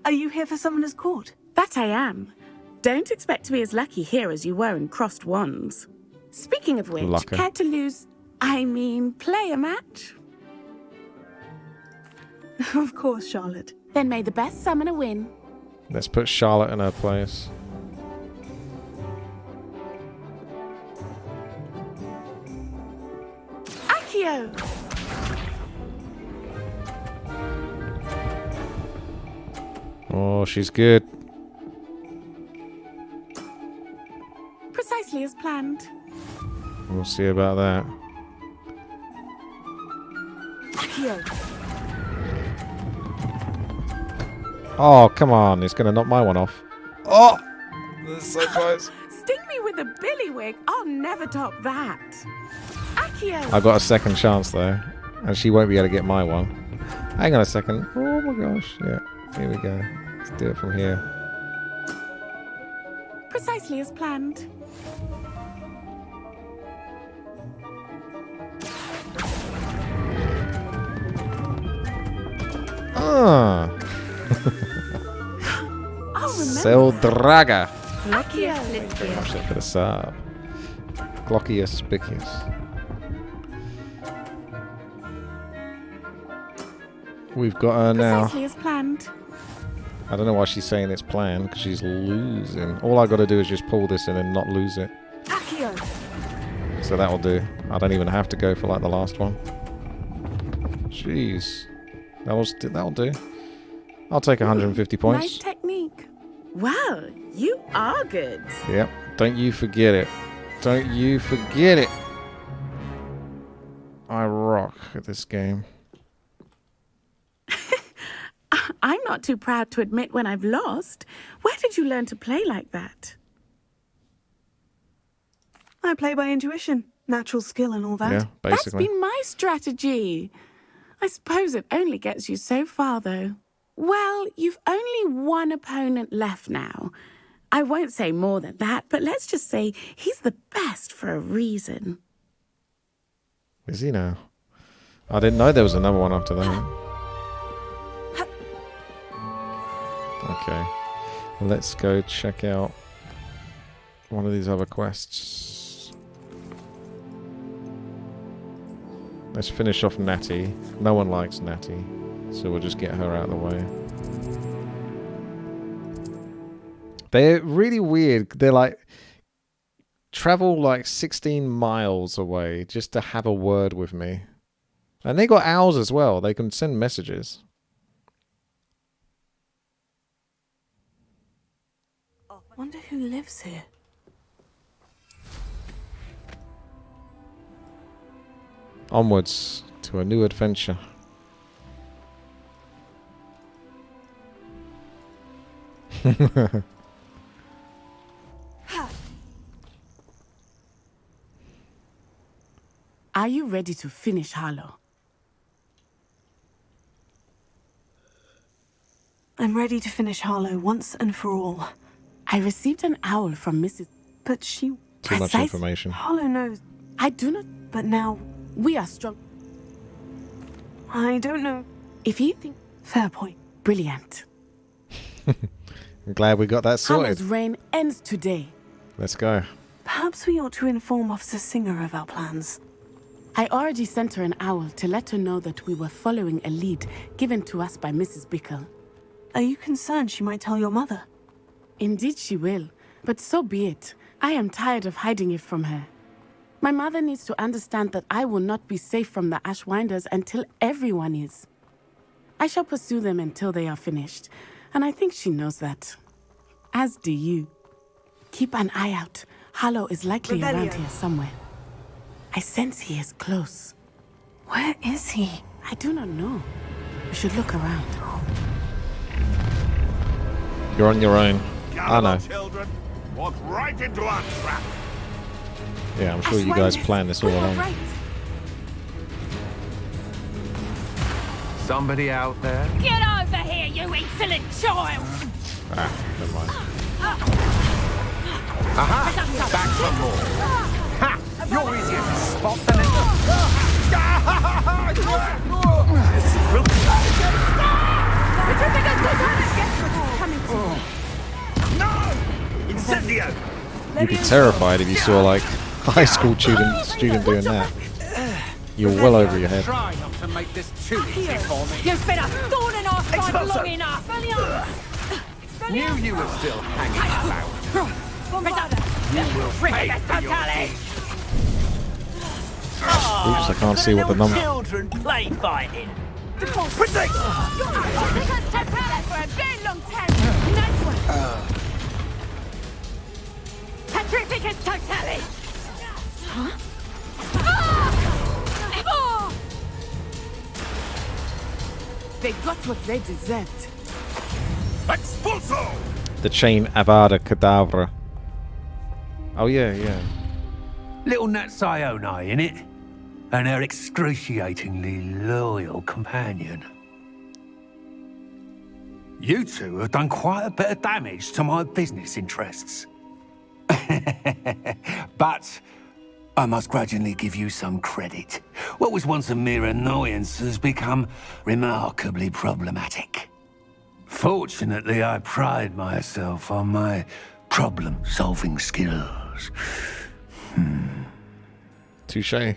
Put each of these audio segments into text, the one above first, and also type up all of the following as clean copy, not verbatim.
Are you here for Summoner's Court? That I am. Don't expect to be as lucky here as you were in Crossed Wands. Speaking of which, care to play a match? Of course, Charlotte. Then may the best summoner win. Let's put Charlotte in her place. Accio! Oh, she's good. Precisely as planned. We'll see about that. Accio! Oh, come on. It's going to knock my one off. Oh! That's so close. Sting me with a billywig. I'll never top that. Accio! I got a second chance, though. And she won't be able to get my one. Hang on a second. Oh, my gosh. Yeah. Here we go. Let's do it from here. Precisely as planned. Ah. I'll remember. Seldraga. Accio! Very much for the sub. Glockius Spicius. We've got her now. Precisely as planned. I don't know why she's saying it's planned, because she's losing. All I got to do is just pull this in and not lose it. Accio! So that'll do. I don't even have to go for like the last one. Jeez. That'll do. I'll take 150 points. Nice technique. Well, you are good. Yep. Don't you forget it. Don't you forget it. I rock at this game. I'm not too proud to admit when I've lost. Where did you learn to play like that? I play by intuition, natural skill and all that. Yeah, basically. That's been my strategy. I suppose it only gets you so far, though. Well, you've only one opponent left now. I won't say more than that, but let's just say he's the best for a reason. Is he now? I didn't know there was another one after that. Okay. Let's go check out one of these other quests. Let's finish off Natty. No one likes Natty, so we'll just get her out of the way. They're really weird. They're like, travel like 16 miles away just to have a word with me. And they got owls as well. They can send messages. Wonder who lives here. Onwards to a new adventure. Are you ready to finish Harlow? I'm ready to finish Harlow once and for all. I received an owl from Mrs. But she... Too much information. Harlow knows. I do not... But now... We are strong. I don't know. If you think... Fair point. Brilliant. I'm glad we got that sorted. Harlow's reign ends today. Let's go. Perhaps we ought to inform Officer Singer of our plans. I already sent her an owl to let her know that we were following a lead given to us by Mrs. Bickle. Are you concerned she might tell your mother? Indeed she will, but so be it. I am tired of hiding it from her. My mother needs to understand that I will not be safe from the Ashwinders until everyone is. I shall pursue them until they are finished, and I think she knows that. As do you. Keep an eye out. Harlow is likely around here somewhere. I sense he is close. Where is he? I do not know. We should look around. You're on your own. I know. Children, walk right into our trap. Yeah, I'm sure you guys planned this all along. Right. Somebody out there? Get over here, you insolent child! Ah, never mind. Aha! Back for more. Ha! You're easier to spot than it. Did you think I'd go down and get You'd be terrified if you saw like high school student doing that. You're well over your head. Try not to make this too easy for me. You've been a thorn in our side long enough. Knew you were still hanging about. You will pay for your Oops, I can't see what the number. Children play fighting. Protect! Because Totale for a very long time. Nice one. Petrificus Totale. Huh? They got what they deserved. Expulso! The chain Avada Kedavra. Oh yeah. Little Nat Sione, innit? And her excruciatingly loyal companion. You two have done quite a bit of damage to my business interests. But I must grudgingly give you some credit. What was once a mere annoyance has become remarkably problematic. Fortunately, I pride myself on my problem-solving skills. Touché.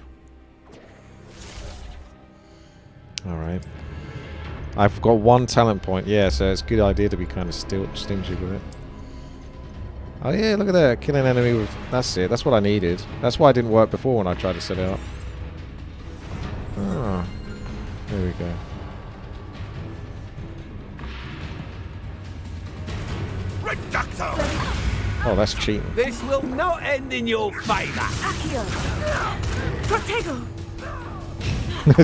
Alright. I've got one talent point. Yeah, so it's a good idea to be kind of stingy with it. Oh yeah, look at that. Kill an enemy with... That's it. That's what I needed. That's why it didn't work before when I tried to set it up. Oh. There we go. Reducto! Oh, that's cheating. This will not end in your favor. Accio. Protego.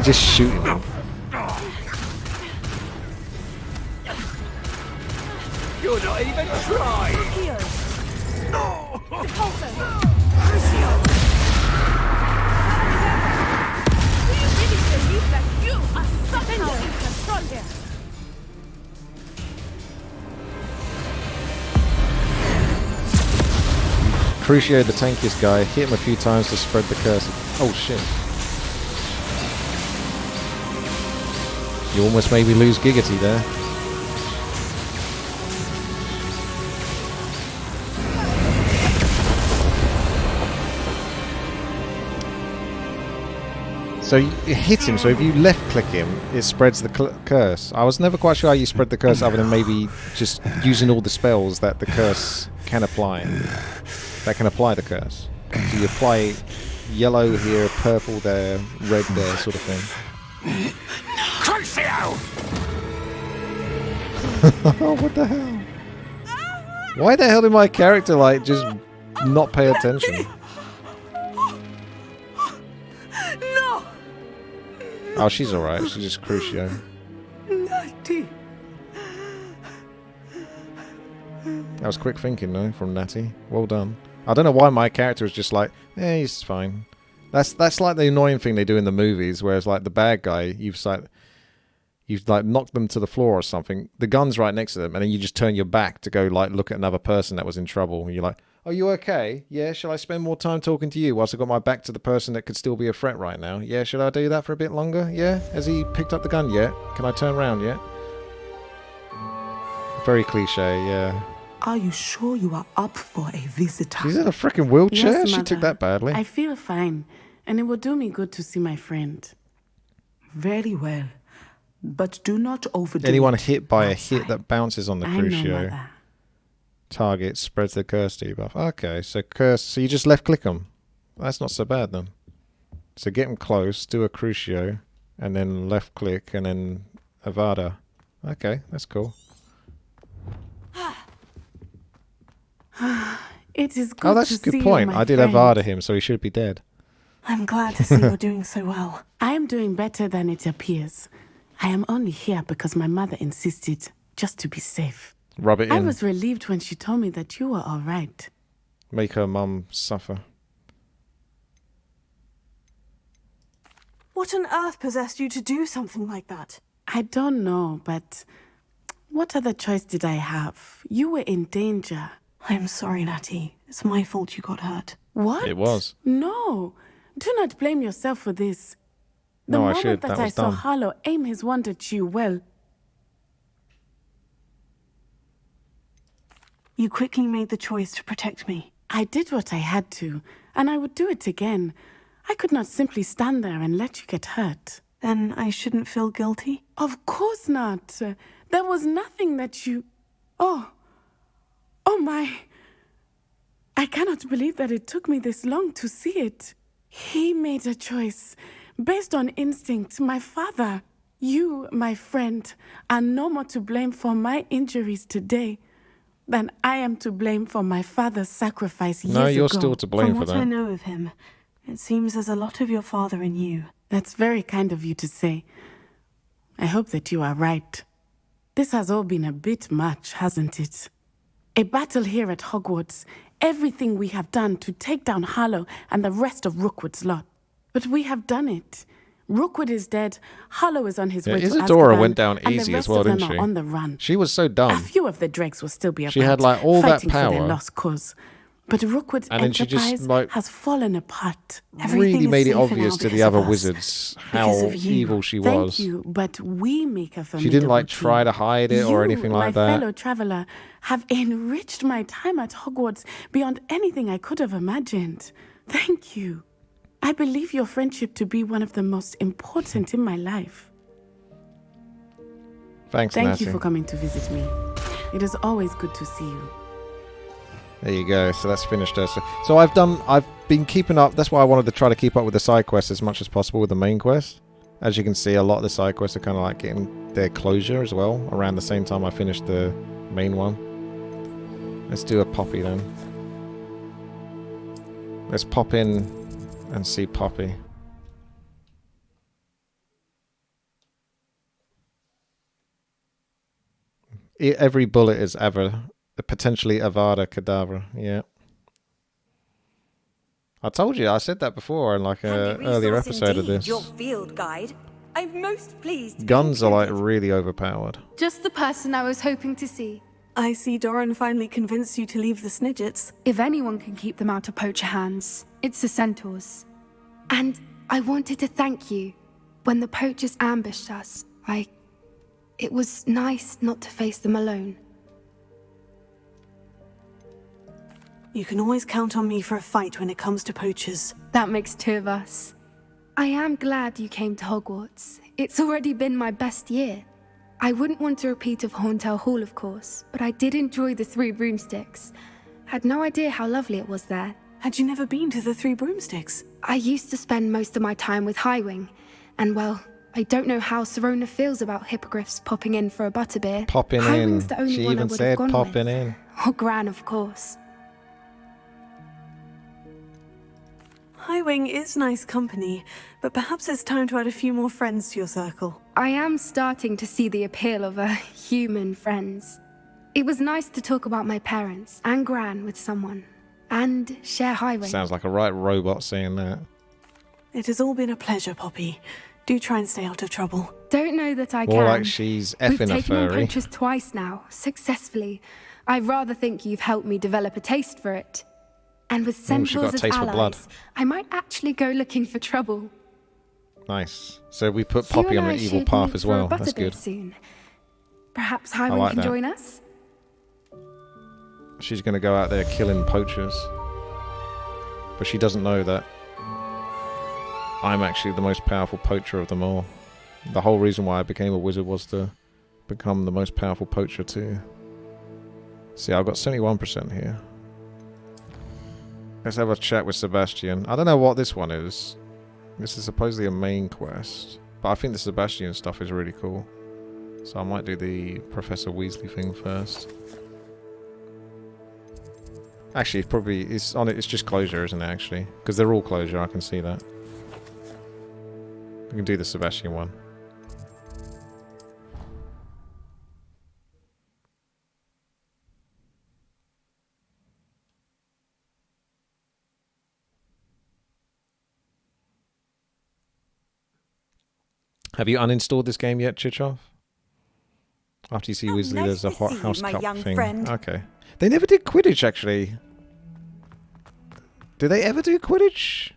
Just shooting them. You're not even trying. Accio. Repulsor. Do you really believe that you are somehow in control here? Crucio, the tankiest guy, hit him a few times to spread the curse. Oh shit. You almost made me lose Giggity there. So it hits him, so if you left click him, it spreads the curse. I was never quite sure how you spread the curse other than maybe just using all the spells that the curse can apply. That can apply the curse. So you apply yellow here, purple there, red there, sort of thing. Crucio! Oh, what the hell? Why the hell did my character, like, just not pay attention? No! Oh, she's alright. She's just Crucio. Natty. That was quick thinking, though, from Natty. Well done. I don't know why my character is just like, he's fine. That's like the annoying thing they do in the movies, whereas like the bad guy, you've knocked them to the floor or something. The gun's right next to them, and then you just turn your back to go like look at another person that was in trouble. And you're like, "Are you okay? Yeah. Shall I spend more time talking to you whilst I got my back to the person that could still be a threat right now? Yeah. Should I do that for a bit longer? Yeah. Has he picked up the gun yet? Can I turn around yet?" Very cliche. Yeah. Are you sure you are up for a visitor? She's in a freaking wheelchair. Yes, She Mother. took that badly. I feel fine, and it will do me good to see my friend. Very well. But do not overdo Anyone it hit by a hit outside. that bounces on the I know, Crucio Mother. target spreads the curse debuff. Okay, so curse. So you just left click them. That's not so bad then. So get them close, do a Crucio, and then left click, and then Avada. Okay, that's cool. It is good Oh, that's to a good see point. you, my I did friend. Avada him, so he should be dead. I'm glad to see you're doing so well. I am doing better than it appears. I am only here because my mother insisted, just to be safe. Rub it I in. was relieved when she told me that you were all right. Make her mum suffer. What on earth possessed you to do something like that? I don't know, but what other choice did I have? You were in danger. I'm sorry, Natty. It's my fault you got hurt. What? It was. No. Do not blame yourself for this. The No, I moment should. that That I was saw dumb. Harlow aim his wand at you, well, You quickly made the choice to protect me. I did what I had to, and I would do it again. I could not simply stand there and let you get hurt. Then I shouldn't feel guilty? Of course not. There was nothing that you... Oh my... I cannot believe that it took me this long to see it. He made a choice based on instinct. My father, you, my friend, are no more to blame for my injuries today than I am to blame for my father's sacrifice years ago. No, you're still to blame From for what I that. know of him, it seems there's a lot of your father in you. That's very kind of you to say. I hope that you are right. This has all been a bit much, hasn't it? A battle here at Hogwarts, everything we have done to take down Harlow and the rest of Rookwood's lot. But we have done it. Rookwood is dead, Harlow is on his way to Isadora Azkaban, went down and easy the as rest well, of them didn't are she? on the run. She was so A dumb. few of the dregs will still be about, She had, like, all that fighting for their power. lost cause. But Rookwood's And then she enterprise just, like, has fallen apart. Everything Really is made it safer obvious now to the because other of us. wizards Because how of you. evil she Thank was. you, but we make a She formidable didn't like team. try to hide it or You, anything like my that. fellow traveler, have enriched my time at Hogwarts beyond anything I could have imagined. Thank you. I believe your friendship to be one of the most important in my life. Thanks, Thank Natty. you for coming to visit me. It is always good to see you. There you go. So that's finished her. So I've been keeping up. That's why I wanted to try to keep up with the side quests as much as possible with the main quest. As you can see, a lot of the side quests are kind of like getting their closure as well around the same time I finished the main one. Let's do a Poppy then. Let's pop in and see Poppy. Every bullet is ever potentially Avada Kedavra. Yeah. I told you, I said that before in like a earlier episode of this. Your field guide. I'm most pleased. to be Guns are like included. really overpowered. Just the person I was hoping to see. I see Doran finally convinced you to leave the Snidgets. If anyone can keep them out of poacher hands, it's the centaurs. And I wanted to thank you. When the poachers ambushed us, it was nice not to face them alone. You can always count on me for a fight when it comes to poachers. That makes two of us. I am glad you came to Hogwarts. It's already been my best year. I wouldn't want a repeat of Horntail Hall, of course, but I did enjoy the Three Broomsticks. Had no idea how lovely it was there. Had you never been to the Three Broomsticks? I used to spend most of my time with Highwing, and well, I don't know how Serona feels about hippogriffs popping in for a butterbeer. Popping Highwing's in. the only She one I even would said have gone popping with. in. Or Gran, of course. Highwing is nice company, but perhaps it's time to add a few more friends to your circle. I am starting to see the appeal of human friends. It was nice to talk about my parents and Gran with someone, and share Highwing. Sounds like a right robot saying that. It has all been a pleasure, Poppy. Do try and stay out of trouble. Don't know that I More can. like she's We've effing a taken on furry. poachers twice now, successfully. I rather think you've helped me develop a taste for it. And with Ooh, she centaurs got a as taste for blood. allies, I might actually go looking for trouble. Nice. So we put You Poppy and on I the evil should path meet as for well. a That's butterbeer good. soon. Perhaps Highwing like can that. join us? She's going to go out there killing poachers. But she doesn't know that I'm actually the most powerful poacher of them all. The whole reason why I became a wizard was to become the most powerful poacher too. See, I've got 71% here. Let's have a chat with Sebastian. I don't know what this one is. This is supposedly a main quest. But I think the Sebastian stuff is really cool. So I might do the Professor Weasley thing first. Actually, it's just closure, isn't it, actually? Because they're all closure, I can see that. We can do the Sebastian one. Have you uninstalled this game yet, Chichov? After you see How Weasley, nice there's a to hot see you, house my cup young thing. friend. Okay. They never did Quidditch, actually. Do they ever do Quidditch?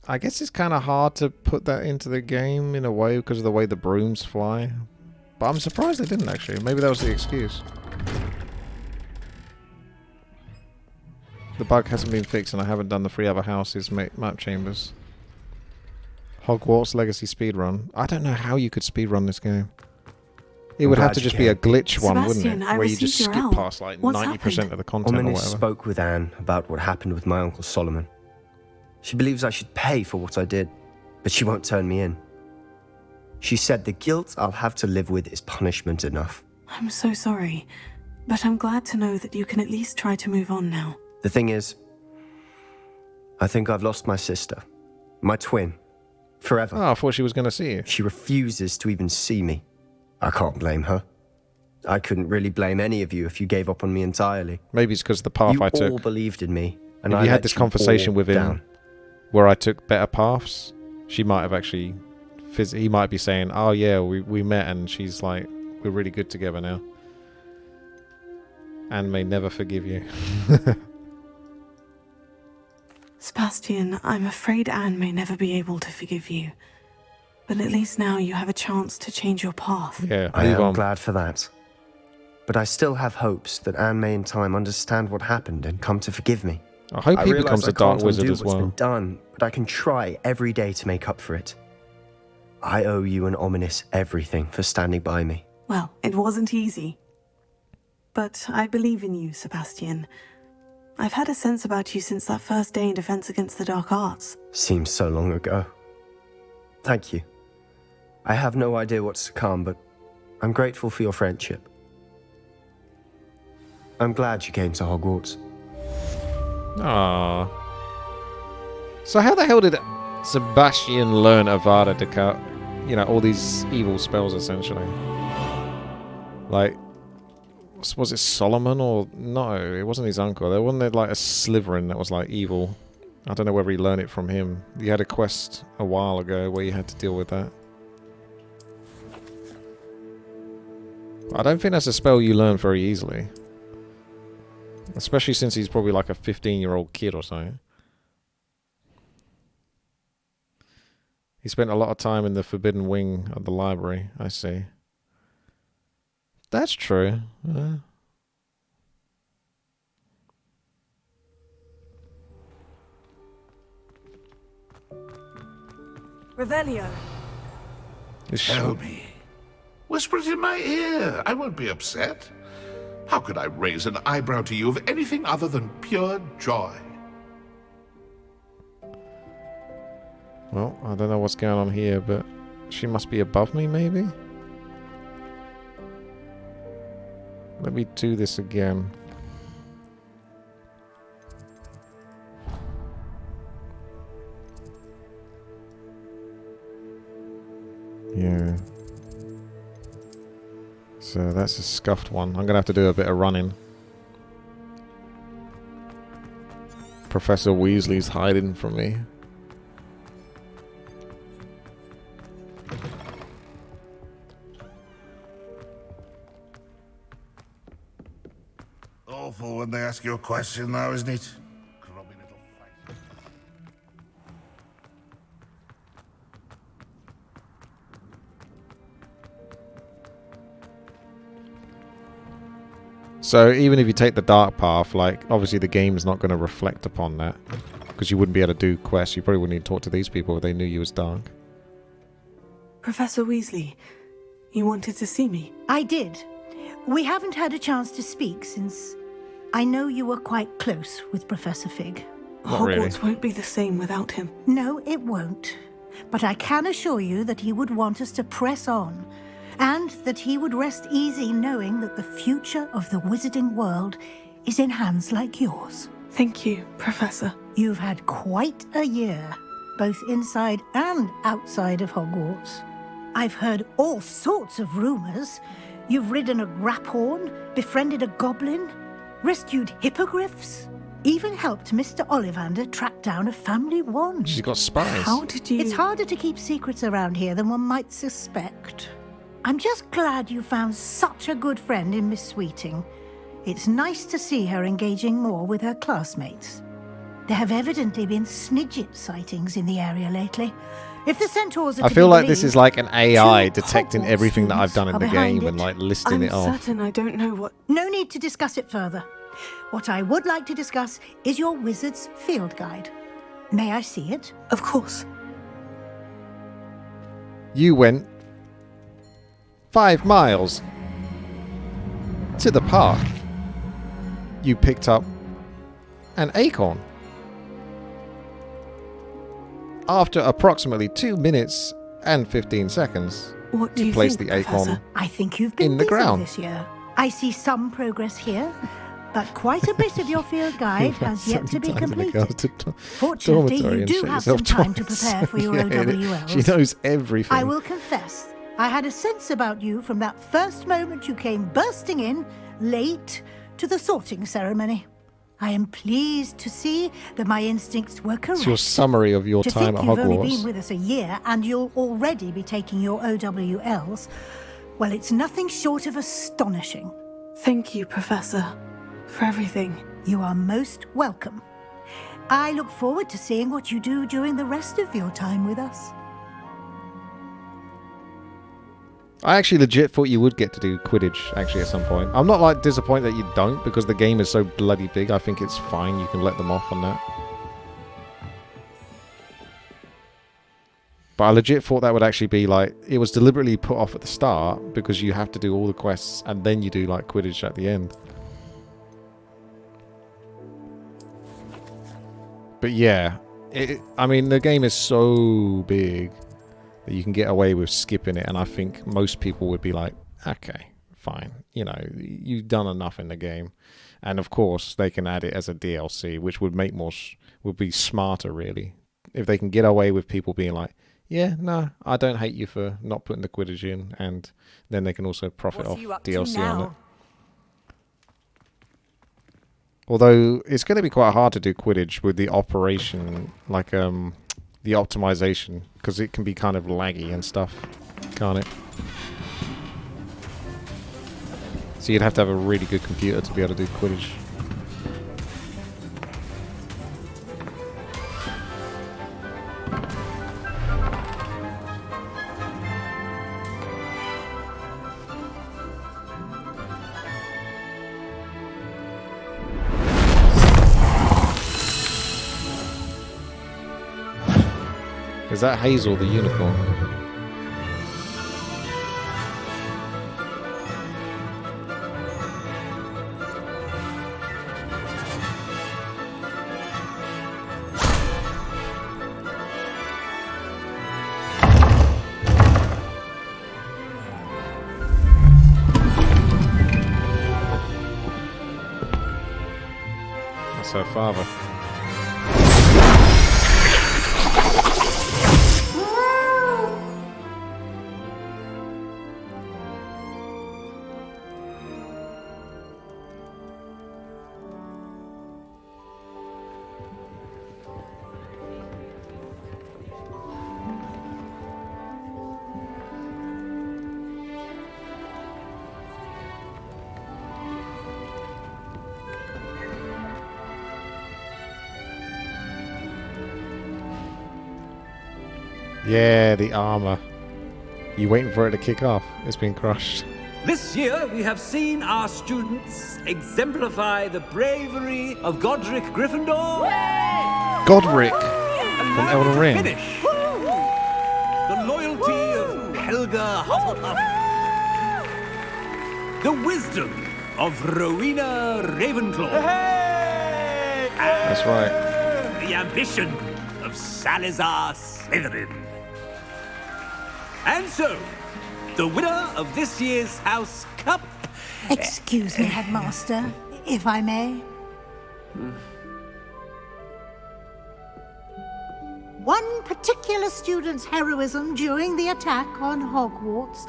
I guess it's kind of hard to put that into the game in a way because of the way the brooms fly. But I'm surprised they didn't, actually. Maybe that was the excuse. The bug hasn't been fixed and I haven't done the 3 other houses map chambers. Hogwarts Legacy speedrun. I don't know how you could speedrun this game. It would have to just be a glitch one, wouldn't Sebastian, it? I Where you just received your skip help. past like What's 90% happened? of the content or Ominis whatever. spoke with Anne about what happened with my Uncle Solomon. She believes I should pay for what I did, but she won't turn me in. She said the guilt I'll have to live with is punishment enough. I'm so sorry, but I'm glad to know that you can at least try to move on now. The thing is, I think I've lost my sister, my twin, forever. Oh, I thought she was going to see you. She refuses to even see me. I can't blame her. I couldn't really blame any of you if you gave up on me entirely. Maybe it's because of the path You I took. all believed in me, and If I you had let this you conversation all with him down. where I took better paths, she might have actually... He might be saying, oh yeah, we met and she's like, we're really good together now. And may never forgive you. Sebastian, I'm afraid Anne may never be able to forgive you. But at least now you have a chance to change your path. Yeah, I move am on. glad for that. But I still have hopes that Anne may in time understand what happened and come to forgive me. I hope I he realise becomes I a dark can't wizard undo as what's well. been done, but I can try every day to make up for it. I owe you and Ominis everything for standing by me. Well, it wasn't easy. But I believe in you, Sebastian. I've had a sense about you since that first day in Defense Against the Dark Arts. Seems so long ago. Thank you. I have no idea what's to come, but I'm grateful for your friendship. I'm glad you came to Hogwarts. Aww. So how the hell did Sebastian learn Avada Kedavra? You know, all these evil spells, essentially. Like, was it Solomon or... No, it wasn't his uncle. There wasn't like a Slytherin that was like evil. I don't know whether he learned it from him. You had a quest a while ago where you had to deal with that. I don't think that's a spell you learn very easily. Especially since he's probably like a 15-year-old kid or something. He spent a lot of time in the forbidden wing of the library, I see. That's true. Revelio. Tell me. Whisper it in my ear. I won't be upset. How could I raise an eyebrow to you of anything other than pure joy? Well, I don't know what's going on here, but she must be above me, maybe? Let me do this again. Yeah. So that's a scuffed one. I'm going to have to do a bit of running. Professor Weasley's hiding from me. Awful when they ask you a question now, isn't it? Grubby little fight. So even if you take the dark path, like, obviously the game's not going to reflect upon that. Because you wouldn't be able to do quests. You probably wouldn't even talk to these people if they knew you was dark. Professor Weasley, you wanted to see me? I did. We haven't had a chance to speak since I know you were quite close with Professor Fig. Not Hogwarts really. won't be the same without him. No, it won't. But I can assure you that he would want us to press on, and that he would rest easy knowing that the future of the wizarding world is in hands like yours. Thank you, Professor. You've had quite a year, both inside and outside of Hogwarts. I've heard all sorts of rumors. You've ridden a graphorn, befriended a goblin, rescued hippogriffs, even helped Mr. Ollivander track down a family wand. She's got spies. How did you... It's harder to keep secrets around here than one might suspect. I'm just glad you found such a good friend in Miss Sweeting. It's nice to see her engaging more with her classmates. There have evidently been Snidget sightings in the area lately. If the centaurs are I to feel be like this is like an AI two detecting Hogwarts everything that I've students done in are the behind game and it. like listing I'm it off. certain I don't know what... No need to discuss it further. What I would like to discuss is your wizard's field guide. May I see it? Of course. You went 5 miles to the park. You picked up an acorn. After approximately 2 minutes and 15 seconds, What do you placed think, the acorn Professor? I think you've been in the busy ground. this year. I see some progress here, but quite a bit of your field guide has yet to be completed. Fortunately, you do have some time to prepare for your OWLs. She knows everything. I will confess, I had a sense about you from that first moment you came bursting in, late, to the sorting ceremony. I am pleased to see that my instincts were correct. It's your summary of your to time think at you've only Hogwarts. been with us a year and you'll already be taking your OWLs, well, it's nothing short of astonishing. Thank you, Professor, for everything. You are most welcome. I look forward to seeing what you do during the rest of your time with us. I actually legit thought you would get to do Quidditch actually at some point. I'm not like disappointed that you don't because the game is so bloody big. I think it's fine. You can let them off on that. But I legit thought that would actually be like, it was deliberately put off at the start because you have to do all the quests and then you do like Quidditch at the end. But yeah, I mean, the game is so big that you can get away with skipping it, and I think most people would be like, okay, fine, you know, you've done enough in the game. And of course, they can add it as a DLC, which would make would be smarter, really. If they can get away with people being like, yeah, no, I don't hate you for not putting the Quidditch in, and then they can also profit off DLC on it. Although, it's going to be quite hard to do Quidditch with the operation, like, the optimization, because it can be kind of laggy and stuff, can't it? So you'd have to have a really good computer to be able to do Quidditch. Is that Hazel the unicorn? That's her father. Yeah, the armor. You waiting for it to kick off? It's been crushed. This year, we have seen our students exemplify the bravery of Godric Gryffindor. Godric from Elden Ring. Finish. The loyalty of Helga Hufflepuff. The wisdom of Rowena Ravenclaw. That's right. The ambition of Salazar Slytherin. And so, the winner of this year's House Cup... Excuse me, Headmaster, if I may. One particular student's heroism during the attack on Hogwarts,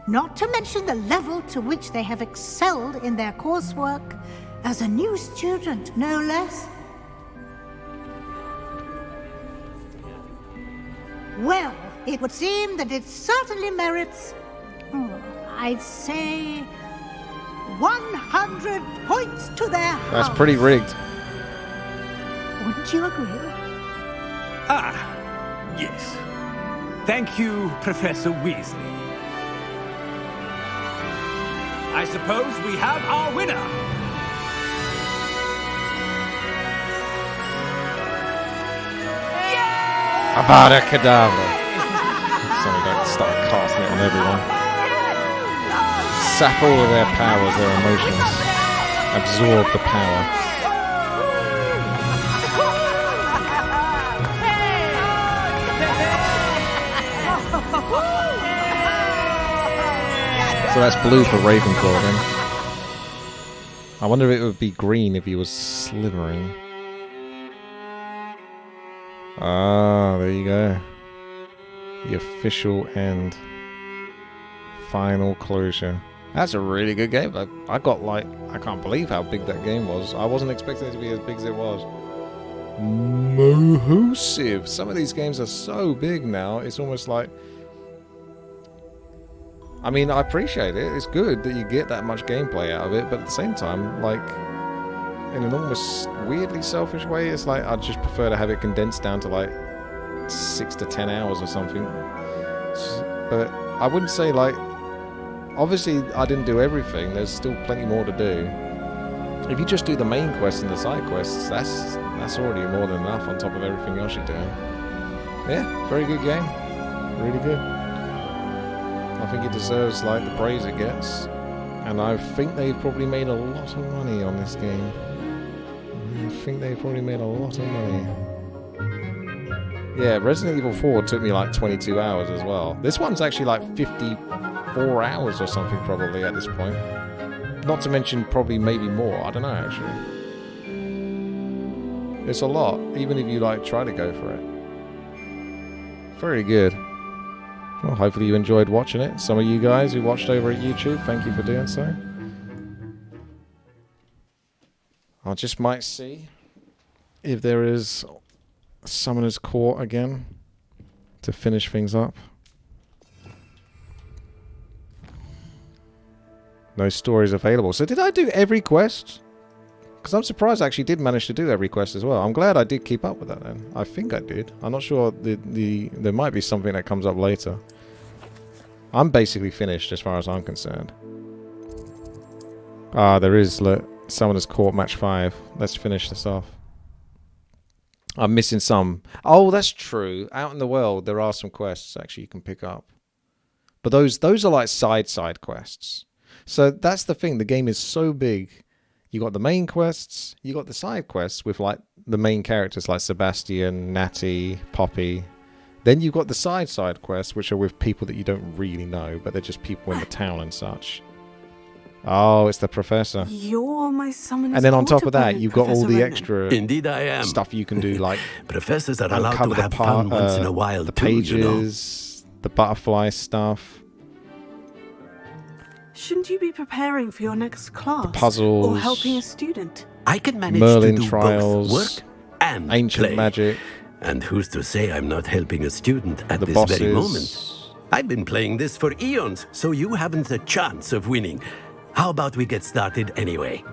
not to mention the level to which they have excelled in their coursework, as a new student, no less. Well, it would seem that it certainly merits, I'd say, 100 points to their house. That's pretty rigged. Wouldn't you agree? Ah, yes. Thank you, Professor Weasley. I suppose we have our winner. Avada Kedavra. Sorry, don't start casting it on everyone. Sap all of their powers, their emotions. Absorb the power. So that's blue for Ravenclaw then. I wonder if it would be green if he was slithering. Ah, there you go. The official end. Final closure. That's a really good game. I got like, I can't believe how big that game was. I wasn't expecting it to be as big as it was. Massive. Some of these games are so big now, it's almost like... I mean, I appreciate it. It's good that you get that much gameplay out of it, but at the same time, like, in an almost weirdly selfish way, it's like I'd just prefer to have it condensed down to like 6 to 10 hours or something. But I wouldn't say like, obviously I didn't do everything. There's still plenty more to do. If you just do the main quests and the side quests, that's already more than enough on top of everything else you're doing. Yeah, very good game. Really good. I think it deserves like the praise it gets, and I think they've probably made a lot of money on this game. Yeah, Resident Evil 4 took me like 22 hours as well. This one's actually like 54 hours or something probably at this point. Not to mention probably maybe more. I don't know actually. It's a lot, even if you like try to go for it. Very good. Well, hopefully you enjoyed watching it. Some of you guys who watched over at YouTube, thank you for doing so. I just might see if there is Summoner's Court again to finish things up. No stories available. So did I do every quest? Because I'm surprised I actually did manage to do every quest as well. I'm glad I did keep up with that then. I think I did. I'm not sure. There might be something that comes up later. I'm basically finished as far as I'm concerned. Ah, there is Summoner's Court Match 5. Let's finish this off. I'm missing some. Oh, that's true. Out in the world, there are some quests actually you can pick up. But those are like side quests. So that's the thing. The game is so big. You got the main quests, you got the side quests with like the main characters like Sebastian, Natty, Poppy. Then you've got the side quests, which are with people that you don't really know, but they're just people in the town and such. Oh, it's the professor. You're my summoner's And then on top of that, opponent, you've got all Professor the Ronan. extra Indeed I am. stuff you can do, like professors are allowed uncover to have fun once in a while the too, pages, the butterfly stuff. Shouldn't you be preparing for your next class? Puzzles. Or helping a student? I can manage Merlin to do trials, both work and ancient play. magic. And who's to say I'm not helping a student at The this bosses. very moment? I've been playing this for eons, so you haven't a chance of winning. How about we get started anyway?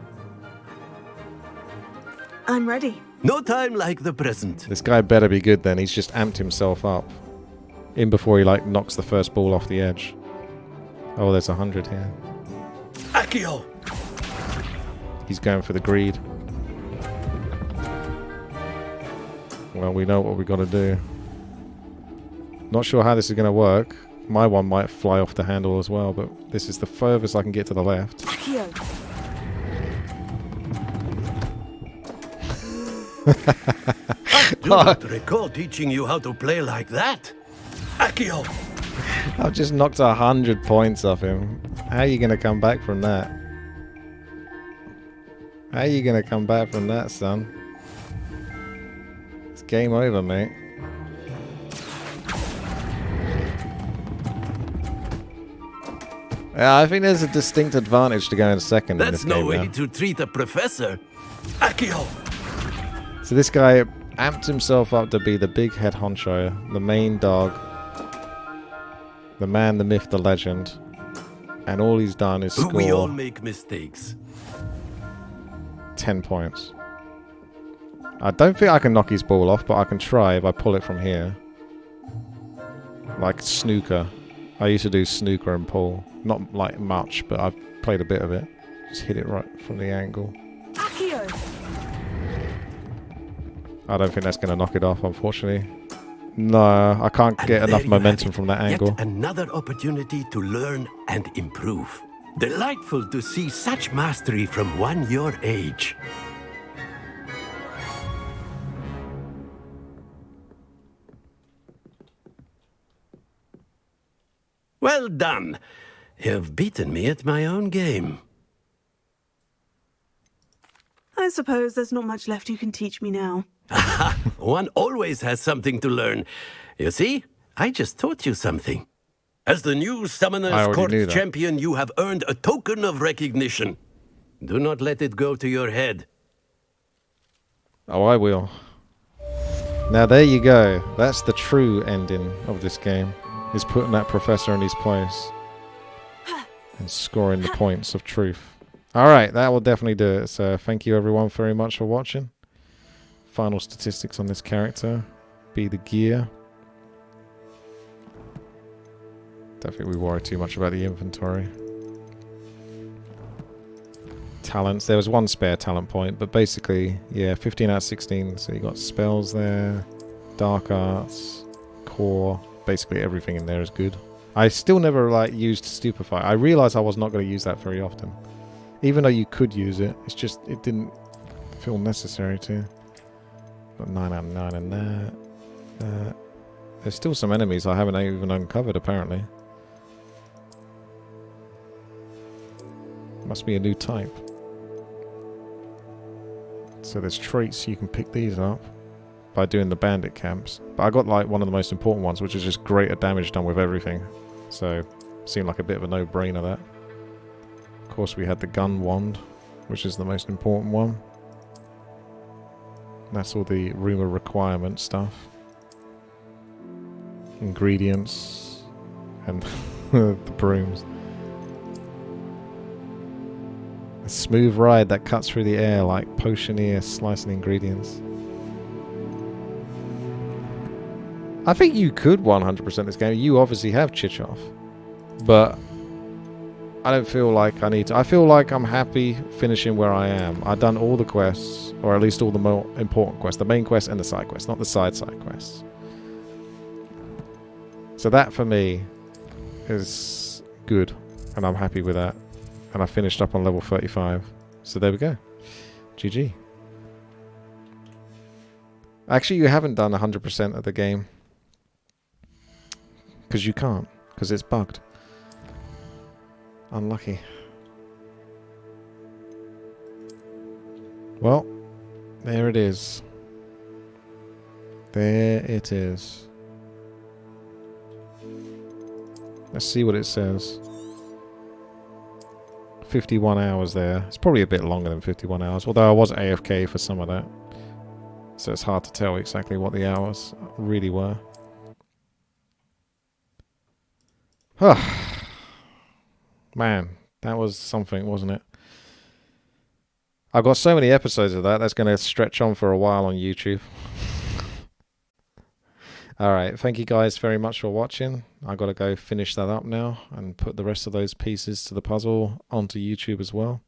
I'm ready. No time like the present. This guy better be good then. He's just amped himself up. In before he like knocks the first ball off the edge. Oh, there's 100 here. Accio! He's going for the greed. Well, we know what we got to do. Not sure how this is going to work. My one might fly off the handle as well, but this is the furthest I can get to the left. Accio. I do not recall teaching you how to play like that. Accio! I've just knocked 100 points off him. How are you going to come back from that? How are you going to come back from that, son? It's game over, mate. Yeah, I think there's a distinct advantage to going second in this That's no game way now. to treat a professor. Accio! So this guy amped himself up to be the big head honcho, the main dog, the man, the myth, the legend. And all he's done is We all score make mistakes. 10 points. I don't think I can knock his ball off, but I can try if I pull it from here. Like snooker. I used to do snooker and pull. Not like much, but I've played a bit of it. Just hit it right from the angle. Accio. I don't think that's going to knock it off, unfortunately. No, I can't get And enough there you momentum have it. from that angle. Yet another opportunity to learn and improve. Delightful to see such mastery from one your age. Well done. You've beaten me at my own game. I suppose there's not much left you can teach me now. One always has something to learn. You see, I just taught you something. As the new Summoner's Court champion, you have earned a token of recognition. Do not let it go to your head. Oh, I will. Now there you go. That's the true ending of this game. Is putting that professor in his place. And scoring the points of truth. Alright, that will definitely do it. So thank you everyone very much for watching. Final statistics on this character. Be the gear. Don't think we worry too much about the inventory. Talents. There was one spare talent point, but basically, yeah, 15 out of 16. So you got spells there, dark arts, core. Basically everything in there is good. I still never used Stupefy. I realized I was not going to use that very often. Even though you could use it, it's just, it didn't feel necessary to. Got 9 out of 9 in there. There's still some enemies I haven't even uncovered, apparently. Must be a new type. So there's traits, you can pick these up by doing the bandit camps. But I got one of the most important ones, which is just greater damage done with everything. So, seemed like a bit of a no-brainer that. Of course we had the gun wand, which is the most important one. That's all the rumor requirement stuff. Ingredients. And the brooms. A smooth ride that cuts through the air like potioneer slicing ingredients. I think you could 100% this game. You obviously have Chichov. But I don't feel like I need to. I feel like I'm happy finishing where I am. I've done all the quests, or at least all the more important quests. The main quest and the side quests, not the side quests. So that for me is good. And I'm happy with that. And I finished up on level 35. So there we go. GG. Actually, you haven't done 100% of the game. Because you can't. Because it's bugged. Unlucky. Well, there it is. There it is. Let's see what it says. 51 hours there. It's probably a bit longer than 51 hours. Although I was AFK for some of that. So it's hard to tell exactly what the hours really were. Man, that was something, wasn't it? I've got so many episodes of that. That's going to stretch on for a while on YouTube. Alright, thank you guys very much for watching. I've got to go finish that up now and put the rest of those pieces to the puzzle onto YouTube as well.